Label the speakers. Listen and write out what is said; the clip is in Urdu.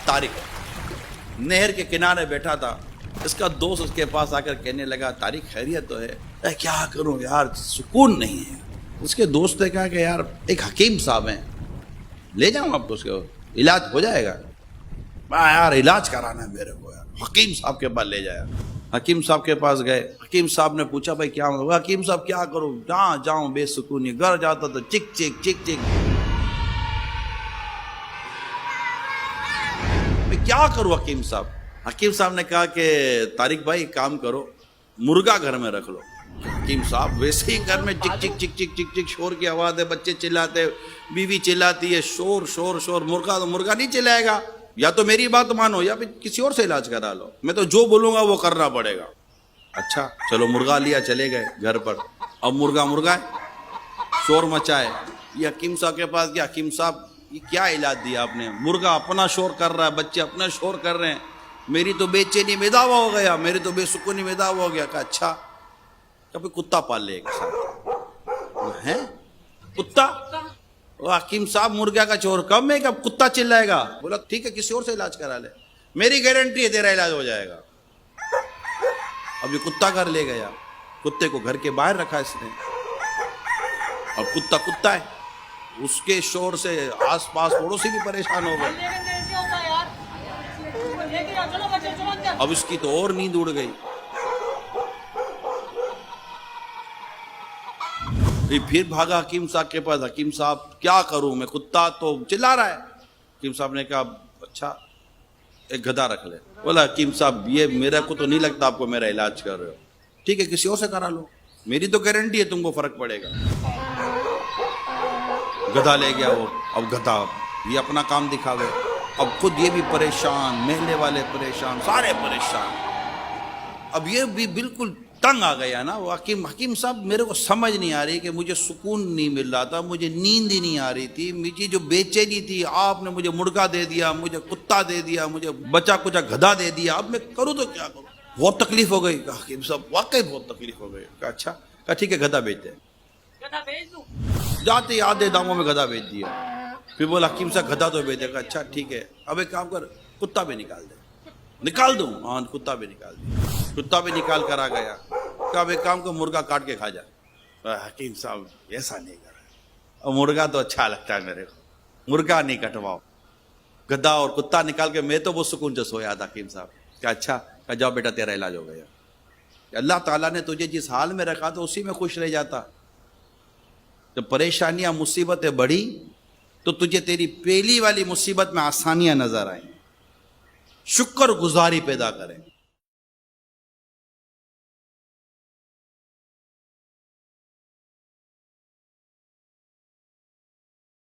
Speaker 1: طارق نہر کے کنارے بیٹھا تھا. اس کا دوست اس کے پاس آ کر کہنے لگا طارق خیریت تو ہے؟ کیا کروں یار سکون نہیں ہے. اس کے دوست نے کہا کہ یار ایک حکیم صاحب ہیں, لے جاؤں آپ کو, اس کے علاج ہو جائے گا. یار علاج کرانا ہے میرے کو یار, حکیم صاحب کے پاس لے جایا. حکیم صاحب کے پاس گئے. حکیم صاحب نے پوچھا بھائی کیا ہوگا؟ حکیم صاحب کیا کروں, جہاں جاؤں بے سکونی, گھر جاتا تو چک چک چک چک. میں کیا کروں حکیم صاحب؟ حکیم صاحب نے کہا کہ طارق بھائی کام کرو, مرغا گھر میں رکھ لو. حکیم صاحب ویسے ہی گھر میں چک چک چک چک چک چک شور کی آواز ہے, بچے چلاتے, بیوی چلاتی ہے, شور شور شور. مرغا تو مرغا نہیں چلائے گا, یا تو میری بات مانو یا پھر کسی اور سے علاج کرا لو, میں تو جو بولوں گا وہ کرنا پڑے گا. اچھا چلو مرغا لیا, چلے گئے گھر پر. اب مرغا ہے, شور مچائے. یہ حکیم صاحب کے پاس گیا. حکیم صاحب یہ کیا علاج دیا آپ نے؟ مرغا اپنا شور کر رہا ہے, بچے اپنا شور کر رہے ہیں, میری تو بے چینی میں دعویٰ ہو گیا, میری تو بے سکونی میں دعویٰ ہو گیا. کہا اچھا کبھی کتا پال لے گا ہے کتا. حکیم صاحب مرغا کا شور کم ہے کہ اب کتا چلائے گا؟ بولا ٹھیک ہے کسی اور سے علاج کرا لے, میری گارنٹی ہے تیرا علاج ہو جائے گا. اب یہ کتا گھر لے گیا, کتے کو گھر کے باہر رکھا اس نے. اب کتا ہے, اس کے شور سے آس پاس پڑوسی بھی پریشان ہو گئے. اب اس کی تو اور نیند اڑ گئی. پھر بھاگا حکیم صاحب کے پاس. حکیم صاحب کیا کروں میں, کتا تو چلا رہا ہے. حکیم صاحب نے کہا اچھا ایک گدھا رکھ لے. بولا حکیم صاحب یہ میرے کو تو نہیں لگتا آپ کو میرا علاج کر رہے ہو, ٹھیک ہے کسی اور سے کرا لو, میری تو گارنٹی ہے تم کو فرق پڑے گا. گدھا لے گیا وہ. اب گدھا یہ اپنا کام دکھاوے, اب خود یہ بھی پریشان, محلے والے پریشان, سارے پریشان. اب یہ بھی بالکل تنگ آ گیا نا وہ. حکیم صاحب میرے کو سمجھ نہیں آ رہی کہ مجھے سکون نہیں مل رہا تھا, مجھے نیند ہی نہیں آ رہی تھی, مجھے جو بے چینی تھی آپ نے مجھے مرغا دے دیا, مجھے کتا دے دیا, مجھے بچا کچا گدھا دے دیا, اب میں کروں تو کیا کروں؟ بہت تکلیف ہو گئی. حکیم صاحب واقعی بہت تکلیف ہو گئی. کہا اچھا, کہا ٹھیک ہے گدھا بیچ دیں. جاتے ہی آدھے داموں میں گدھا بیچ دیا. پھر بولا حکیم صاحب گدھا تو بیچ دے گا. اچھا ٹھیک ہے اب ایک کام کر, کتا بھی نکال دے. نکال دوں؟ ہاں کتا بھی نکال دیا. کتا بھی نکال کر آ گیا. کہا اب ایک کام کو مرغا کاٹ کے کھا جا. حکیم صاحب ایسا نہیں کر رہا, مرغا تو اچھا لگتا ہے میرے کو, مرغا نہیں کٹواؤ. گدھا اور کتا نکال کے میں تو وہ سکون سے سویا تھا. حکیم صاحب کہا اچھا, کہا جاؤ بیٹا تیرا علاج ہو گیا. اللہ تعالیٰ نے تجھے جس حال میں رکھا تو اسی میں خوش رہ جاتا. جب پریشانیاں مصیبتیں بڑھی تو تجھے تیری پہلی والی مصیبت میں آسانیاں نظر آئیں. شکر گزاری پیدا کریں.